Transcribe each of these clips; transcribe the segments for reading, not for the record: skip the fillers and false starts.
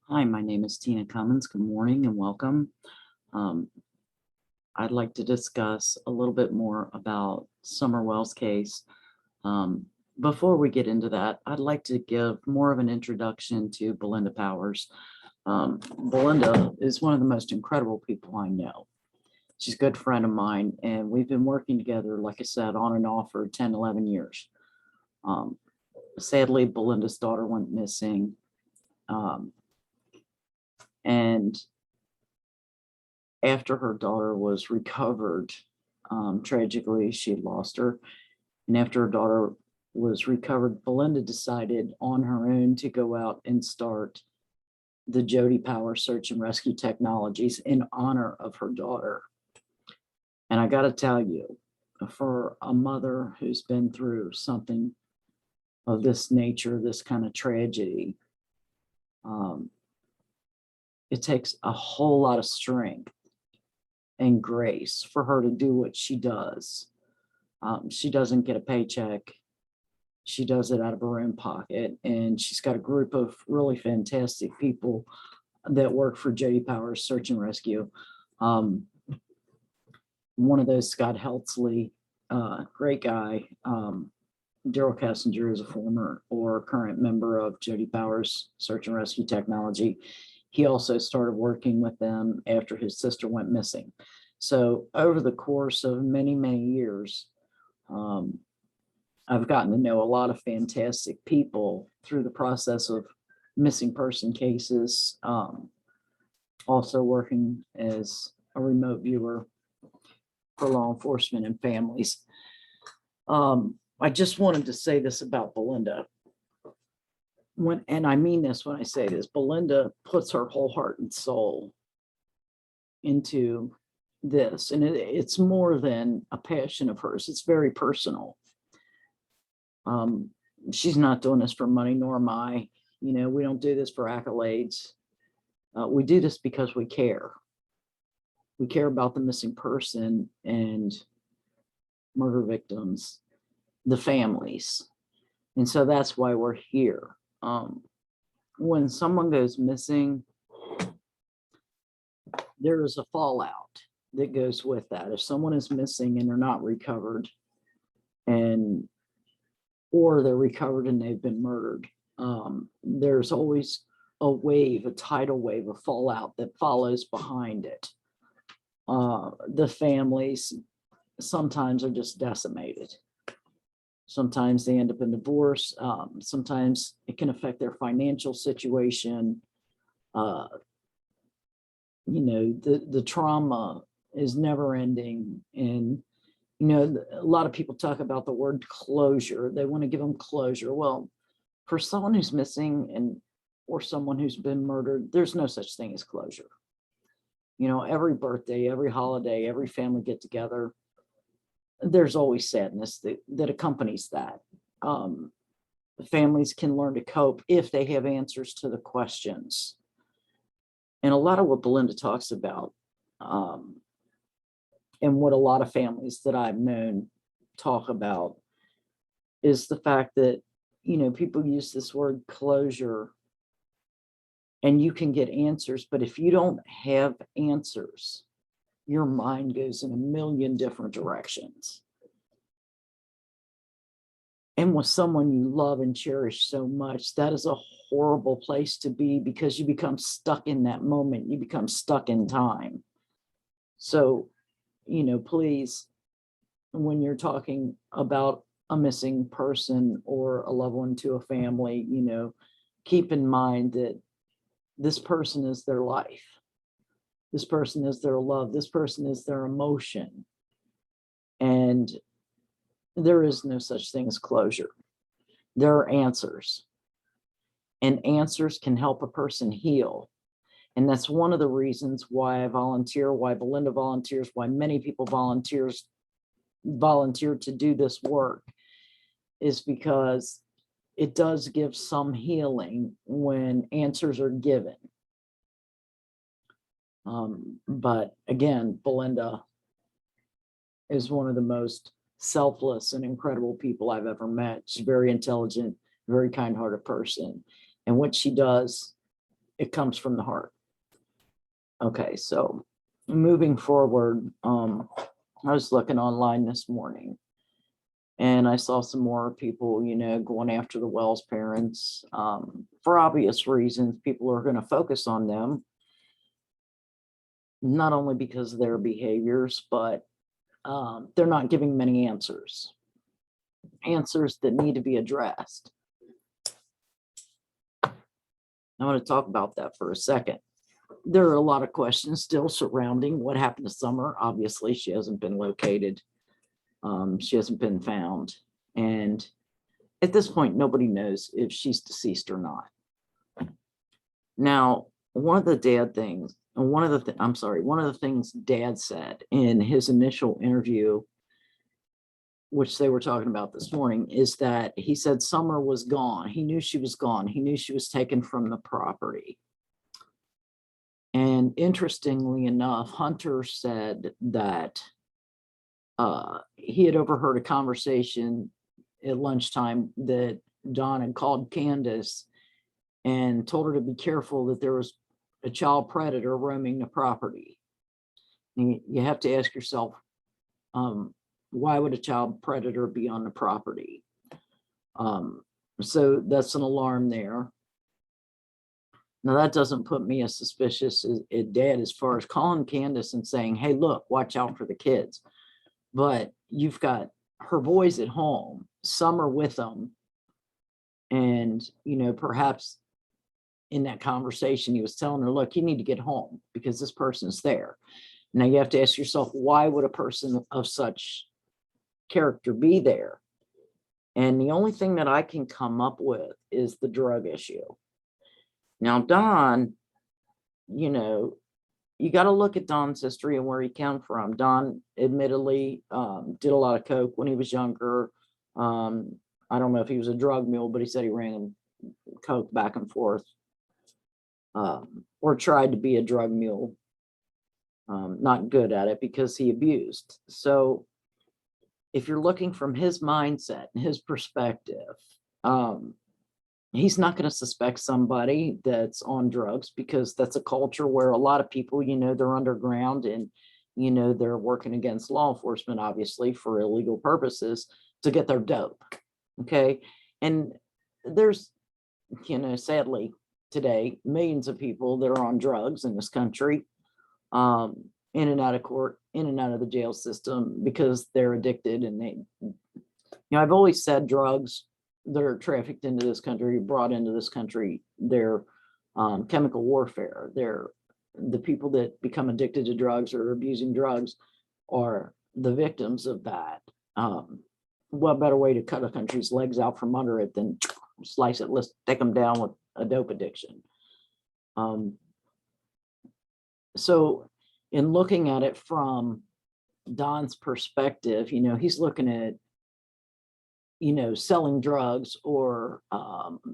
Hi, my name is Tina Cummins. Good morning and welcome. Um, I'd like to discuss a little bit more about Summer Wells' case. Um, Before we get into that, I'd like to give more of an introduction to Belinda Powers. Belinda is one of the most incredible people I know. She's a good friend of mine, and we've been working together, like I said, on and off for 10, 11 years. Um, Sadly, Belinda's daughter went missing. Um, and after her daughter was recovered, tragically, she had lost her. And after her daughter was recovered, Belinda decided on her own to go out and start the Jodi Powers Search and Rescue Technologies in honor of her daughter. And I got to tell you, for a mother who's been through something of this nature, this kind of tragedy, it takes a whole lot of strength and grace for her to do what she does. She doesn't get a paycheck. She does it out of her own pocket. And she's got a group of really fantastic people that work for Jodi Powers Search and Rescue. One of those, Scott Heltzley, great guy. Daryl Kessinger is a former or current member of Jodi Powers Search and Rescue Technology. He also started working with them after his sister went missing. So over the course of many, many years, I've gotten to know a lot of fantastic people through the process of missing person cases, also working as a remote viewer for law enforcement and families. I just wanted to say this about Belinda. And I mean this when I say this, Belinda puts her whole heart and soul into this. And it's more than a passion of hers. It's very personal. She's not doing this for money, nor am I. We don't do this for accolades. We do this because we care. We care about the missing person and murder victims, the families. And so that's why we're here. When someone goes missing, there is a fallout that goes with that. If someone is missing and they're not recovered, or they're recovered and they've been murdered, there's always a tidal wave of fallout that follows behind it. The families sometimes are just decimated. Sometimes they end up in divorce. Sometimes it can affect their financial situation. The trauma is never ending. And, a lot of people talk about the word closure. They want to give them closure. Well, for someone who's missing or someone who's been murdered, there's no such thing as closure. Every birthday, every holiday, every family get together, there's always sadness that accompanies that. Families can learn to cope if they have answers to the questions. And a lot of what Belinda talks about, and what a lot of families that I've known talk about, is the fact that, people use this word closure and you can get answers, but if you don't have answers, your mind goes in a million different directions. And with someone you love and cherish so much, that is a horrible place to be, because you become stuck in that moment. You become stuck in time. So, please, when you're talking about a missing person or a loved one to a family, keep in mind that this person is their life. This person is their love. This person is their emotion. And there is no such thing as closure. There are answers. And answers can help a person heal. And that's one of the reasons why I volunteer, why Belinda volunteers, why many people volunteer to do this work, is because it does give some healing when answers are given. But again, Belinda is one of the most selfless and incredible people I've ever met. She's very intelligent, very kind-hearted person. And what she does it comes from the heart. Okay, so moving forward, I was looking online this morning and I saw some more people, going after the Wells parents. For obvious reasons, people are going to focus on them, not only because of their behaviors, but they're not giving many answers that need to be addressed. I want to talk about that for a second. There are a lot of questions still surrounding what happened to Summer. Obviously, she hasn't been located. She hasn't been found. And at this point, nobody knows if she's deceased or not. Now, one of the things Dad said in his initial interview, which they were talking about this morning, is that he said Summer was gone. He knew she was gone. He knew she was taken from the property. And interestingly enough, Hunter said that he had overheard a conversation at lunchtime that Don had called Candace and told her to be careful that there was a child predator roaming the property. And you have to ask yourself, why would a child predator be on the property? So that's an alarm there. Now, that doesn't put me as suspicious as Dad as far as calling Candace and saying, hey, look, watch out for the kids. But you've got her boys at home, Summer with them. And, perhaps in that conversation, he was telling her, look, you need to get home because this person's there. Now you have to ask yourself, why would a person of such character be there? And the only thing that I can come up with is the drug issue. Now, Don, you got to look at Don's history and where he came from. Don admittedly did a lot of coke when he was younger. I don't know if he was a drug mule, but he said he ran coke back and forth, or tried to be a drug mule. Not good at it because he abused. So if you're looking from his mindset and his perspective, he's not going to suspect somebody that's on drugs, because that's a culture where a lot of people, they're underground and, they're working against law enforcement, obviously, for illegal purposes to get their dope. Okay. And there's, sadly today, millions of people that are on drugs in this country, in and out of court, in and out of the jail system because they're addicted. And I've always said drugs that are trafficked into this country, brought into this country, they're chemical warfare. They're the people that become addicted to drugs or abusing drugs are the victims of that. What better way to cut a country's legs out from under it than slice it, let's take them down with a dope addiction. So in looking at it from Don's perspective, he's looking at, selling drugs or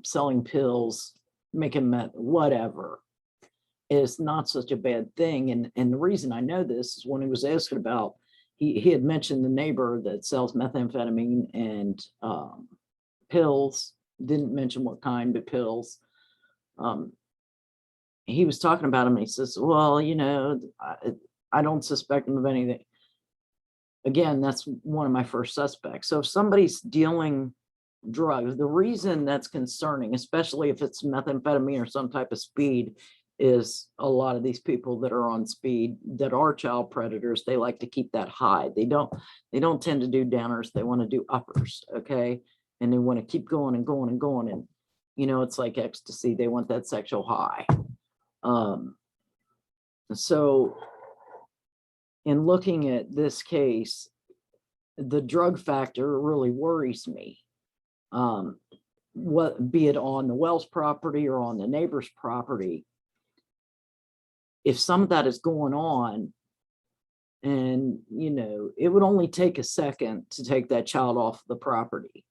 selling pills, making meth, whatever, is not such a bad thing. And the reason I know this is when he was asking about, he had mentioned the neighbor that sells methamphetamine and pills, didn't mention what kind, but pills. He was talking about him and he says, well, I don't suspect him of anything. Again, that's one of my first suspects. So if somebody's dealing drugs, the reason that's concerning, especially if it's methamphetamine or some type of speed, is a lot of these people that are on speed that are child predators, they like to keep that high. They don't tend to do downers, they want to do uppers, okay? And they want to keep going and going and going. And it's like ecstasy, they want that sexual high. So in looking at this case, the drug factor really worries me. Be it on the Wells property or on the neighbor's property, if some of that is going on, and it would only take a second to take that child off the property.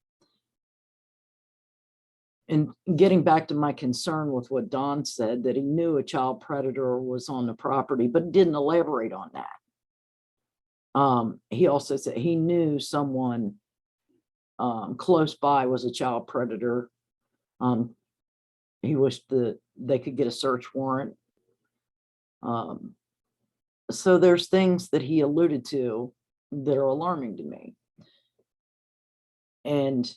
And getting back to my concern with what Don said, that he knew a child predator was on the property, but didn't elaborate on that. He also said he knew someone close by was a child predator. He wished that they could get a search warrant. So there's things that he alluded to that are alarming to me. And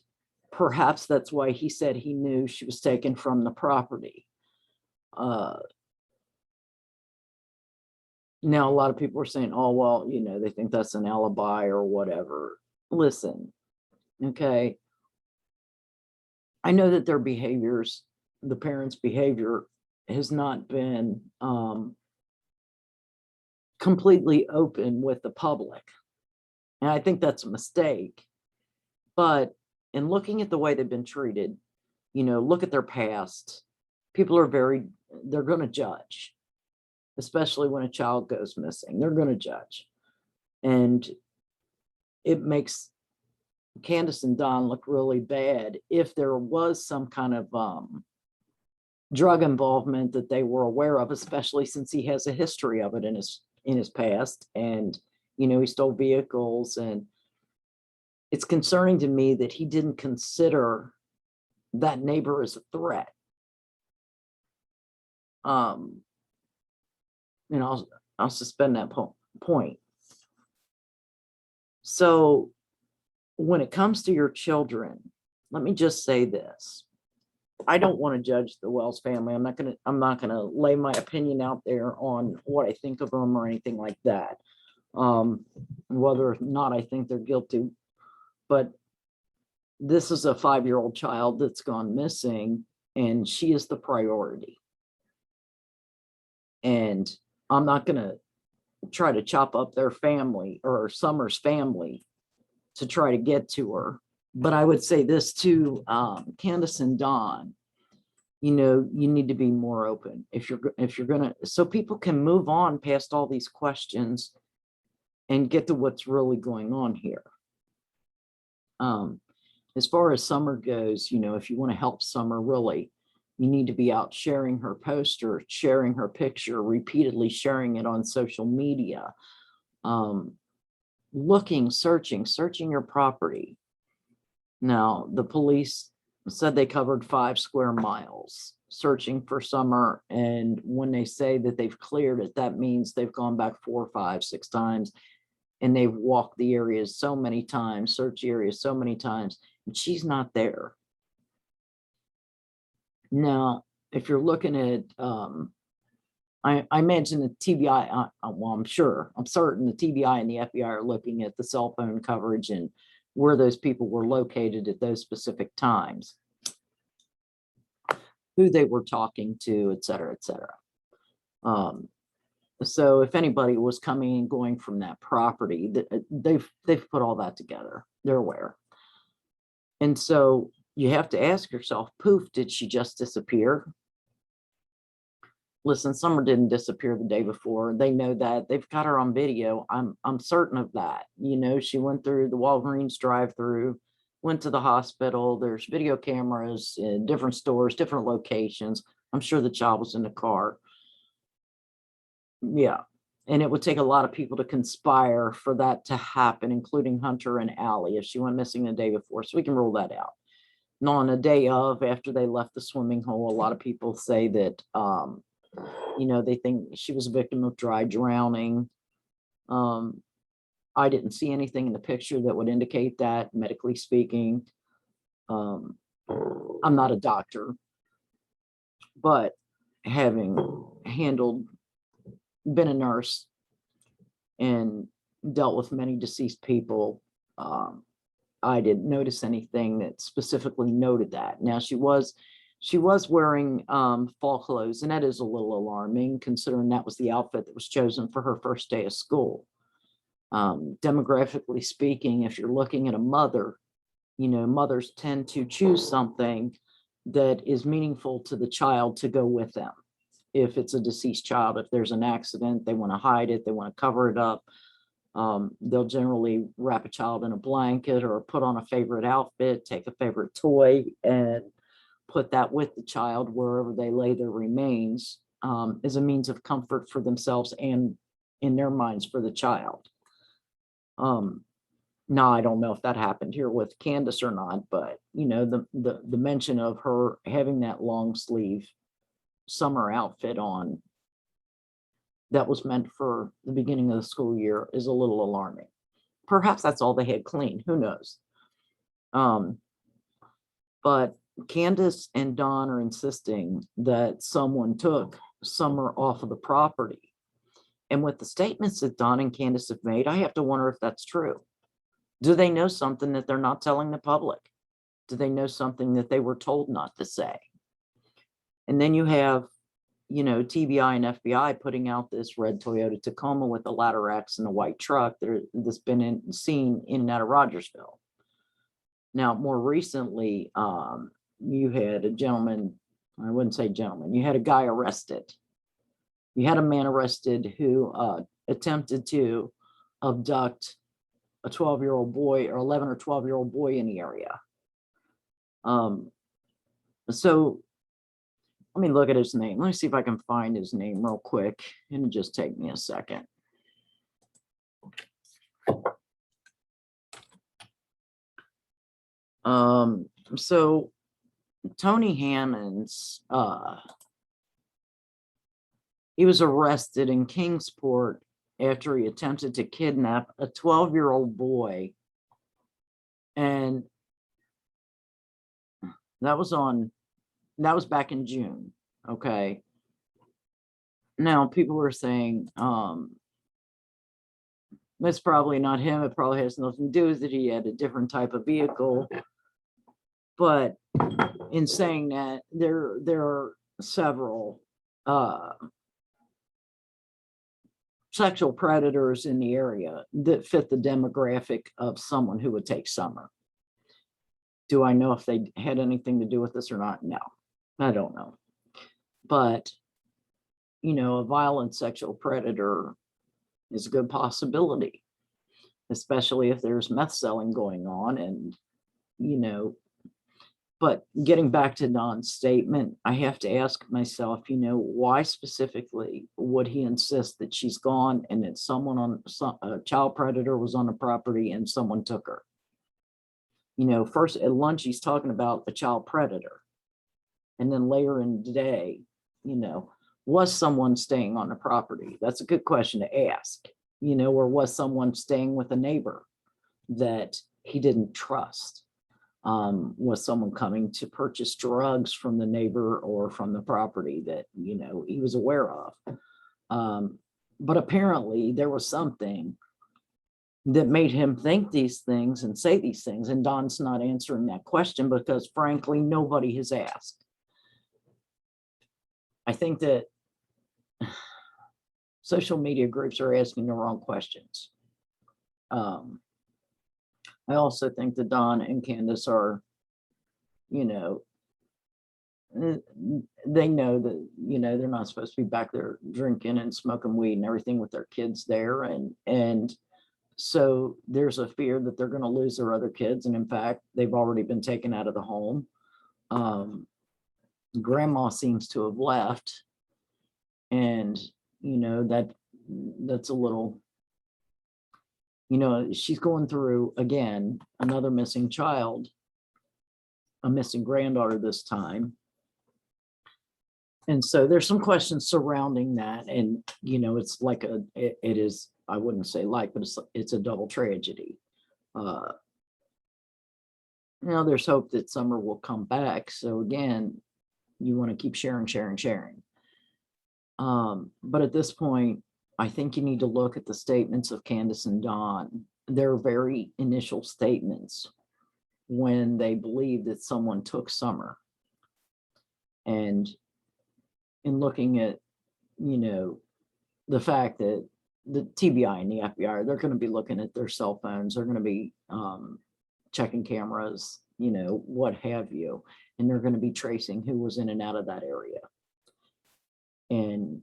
perhaps that's why he said he knew she was taken from the property. Now, a lot of people are saying, oh, well, you know, they think that's an alibi or whatever. Listen, okay. I know that their behaviors, the parents' behavior has not been completely open with the public. And I think that's a mistake. But in looking at the way they've been treated, you know, look at their past. People are they're going to judge, especially when a child goes missing. They're going to judge. And it makes Candace and Don look really bad if there was some kind of drug involvement that they were aware of, especially since he has a history of it in his past. And, you know, he stole vehicles, and it's concerning to me that he didn't consider that neighbor as a threat. And I'll suspend that point. So when it comes to your children, let me just say this. I don't want to judge the Wells family. I'm not gonna lay my opinion out there on what I think of them or anything like that. Whether or not I think they're guilty, but this is a 5-year-old child that's gone missing, and she is the priority. And I'm not gonna try to chop up their family or Summer's family to try to get to her. But I would say this to Candace and Don, you know, you need to be more open if you're gonna, so people can move on past all these questions and get to what's really going on here. As far as Summer goes, you know, if you want to help Summer, really, you need to be out sharing her poster, sharing her picture, repeatedly sharing it on social media, looking, searching your property. Now, the police said they covered 5 square miles searching for Summer. And when they say that they've cleared it, that means they've gone back 4, 5, 6 times, and they've walked the areas so many times, searched areas so many times, and she's not there. Now, if you're looking at, I imagine the TBI, well, I'm certain the TBI and the FBI are looking at the cell phone coverage and where those people were located at those specific times, who they were talking to, et cetera, et cetera. So if anybody was coming and going from that property, they've put all that together. They're aware. And so you have to ask yourself, poof, did she just disappear? Listen, Summer didn't disappear the day before. They know that. They've got her on video. I'm certain of that. You know, she went through the Walgreens drive-through, went to the hospital. There's video cameras in different stores, different locations. I'm sure the child was in the car. Yeah. And it would take a lot of people to conspire for that to happen, including Hunter and Allie, if she went missing the day before. So we can rule that out. And on the day of, after they left the swimming hole, a lot of people say that, you know, they think she was a victim of dry drowning. I didn't see anything in the picture that would indicate that, medically speaking. I'm not a doctor, but having been a nurse and dealt with many deceased people, I didn't notice anything that specifically noted that. Now, she was wearing fall clothes, and that is a little alarming considering that was the outfit that was chosen for her first day of school. Demographically speaking, if you're looking at a mother, you know, mothers tend to choose something that is meaningful to the child to go with them. If it's a deceased child, if there's an accident, they want to hide it, they want to cover it up. They'll generally wrap a child in a blanket or put on a favorite outfit, take a favorite toy, and put that with the child wherever they lay their remains, as a means of comfort for themselves and in their minds for the child. Now, I don't know if that happened here with Candace or not, but you know, the mention of her having that long sleeve summer outfit on that was meant for the beginning of the school year is a little alarming. Perhaps that's all they had clean, who knows? Um, but Candace and Don are insisting that someone took Summer off of the property. And with the statements that Don and Candace have made, I have to wonder if that's true. Do they know something that they're not telling the public? Do they know something that they were told not to say? And then you have, you know, TBI and FBI putting out this red Toyota Tacoma with a ladder X and a white truck that's been seen in and out of Rogersville. Now, more recently, you had a gentleman, I wouldn't say gentleman, you had a guy arrested. You had a man arrested who attempted to abduct a 12-year-old boy or 11 or 12-year-old boy in the area. So let me look at his name. Let me see if I can find his name real quick. It'll just take me a second. So Tony Hammond's, he was arrested in Kingsport after he attempted to kidnap a 12-year-old boy. And that was back in June. Okay. Now people are saying, that's probably not him. It probably has nothing to do with it. He had a different type of vehicle. But in saying that, there are several sexual predators in the area that fit the demographic of someone who would take Summer. Do I know if they had anything to do with this or not? No, I don't know. But, you know, a violent sexual predator is a good possibility, especially if there's meth selling going on. And, you know, but getting back to Don's statement, I have to ask myself, you know, why specifically would he insist that she's gone and that a child predator was on the property and someone took her? You know, first at lunch, he's talking about a child predator. And then later in the day, you know, was someone staying on the property? That's a good question to ask, you know, or was someone staying with a neighbor that he didn't trust? Was someone coming to purchase drugs from the neighbor or from the property that, you know, he was aware of? But apparently there was something that made him think these things and say these things. And Don's not answering that question because frankly, nobody has asked. I think that social media groups are asking the wrong questions. I also think that Don and Candace are, you know, they know that, you know, they're not supposed to be back there drinking and smoking weed and everything with their kids there. And so there's a fear that they're going to lose their other kids. And in fact, they've already been taken out of the home. Grandma seems to have left. And, you know, that's a little, you know, she's going through, again, another missing child, a missing granddaughter this time. And so there's some questions surrounding that. And, you know, it's like it is, I wouldn't say like, but it's a double tragedy. Now there's hope that Summer will come back. So again, you want to keep sharing. But at this point, I think you need to look at the statements of Candace and Don. Their very initial statements when they believed that someone took Summer. And in looking at, you know, the fact that the TBI and the FBI, they're going to be looking at their cell phones, they're going to be checking cameras, you know, what have you, and they're going to be tracing who was in and out of that area. And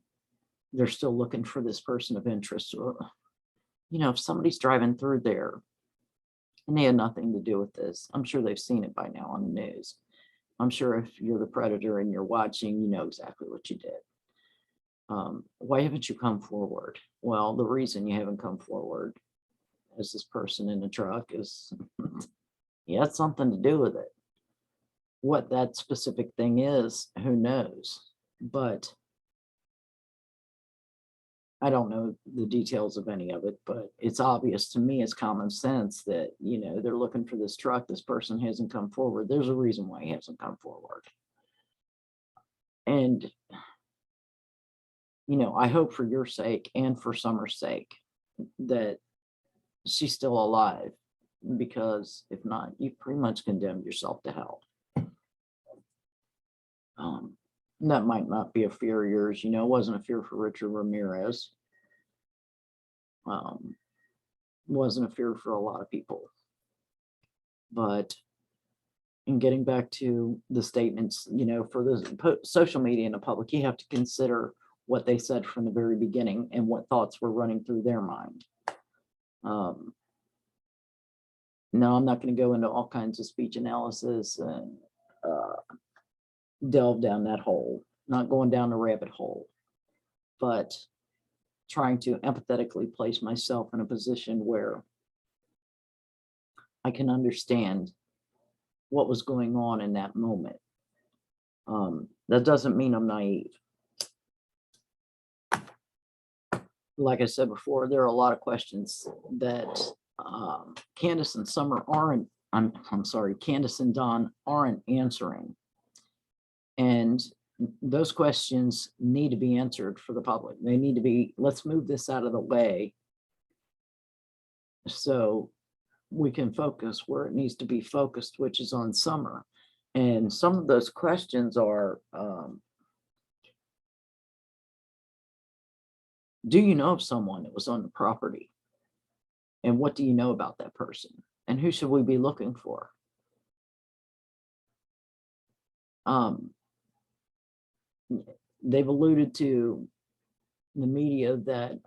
they're still looking for this person of interest. You know, if somebody's driving through there and they had nothing to do with this, I'm sure they've seen it by now on the news. I'm sure if you're the predator and you're watching, you know exactly what you did. Why haven't you come forward? Well, the reason you haven't come forward as this person in the truck is, he had something to do with it. What that specific thing is, who knows? But I don't know the details of any of it, but it's obvious to me, it's common sense that, they're looking for this truck. This person hasn't come forward. There's a reason why he hasn't come forward. And, I hope for your sake and for Summer's sake that she's still alive, because if not, you pretty much condemned yourself to hell. That might not be a fear of yours. It wasn't a fear for Richard Ramirez. Wasn't a fear for a lot of people. But in getting back to the statements, for the social media and the public, you have to consider what they said from the very beginning and what thoughts were running through their mind. No, I'm not going to go into all kinds of speech analysis and delve down that hole, not going down the rabbit hole, but trying to empathetically place myself in a position where I can understand what was going on in that moment. That doesn't mean I'm naive. Like I said before, there are a lot of questions that Candace and Summer aren't, Candace and Don aren't answering. And those questions need to be answered for the public. They need to be, let's move this out of the way so we can focus where it needs to be focused, which is on Summer. And some of those questions are, do you know of someone that was on the property? And what do you know about that person? And who should we be looking for? They've alluded to the media that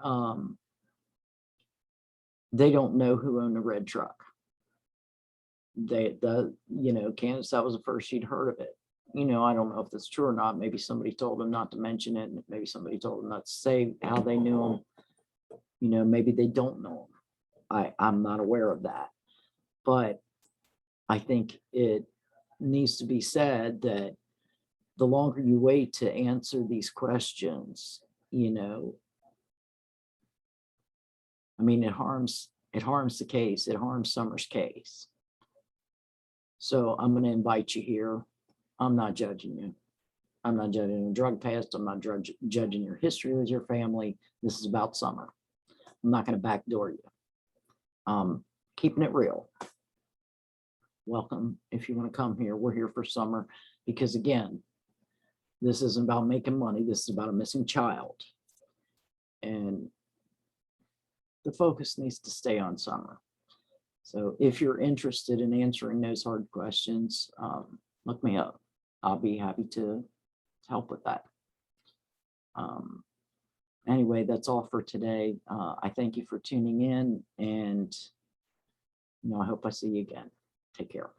they don't know who owned the red truck. Candace, that was the first she'd heard of it. I don't know if that's true or not. Maybe somebody told them not to mention it. Maybe somebody told them not to say how they knew him. Maybe they don't know him. I'm not aware of that. But I think it needs to be said that the longer you wait to answer these questions, it harms the case. It harms Summer's case. So I'm going to invite you here. I'm not judging you. I'm not judging your drug past. I'm not judging your history with your family. This is about Summer. I'm not going to backdoor you. Keeping it real. Welcome if you want to come here. We're here for Summer because, again, this isn't about making money. This is about a missing child. And the focus needs to stay on Summer. So if you're interested in answering those hard questions, look me up. I'll be happy to help with that. Anyway, that's all for today. I thank you for tuning in, and I hope I see you again. Take care.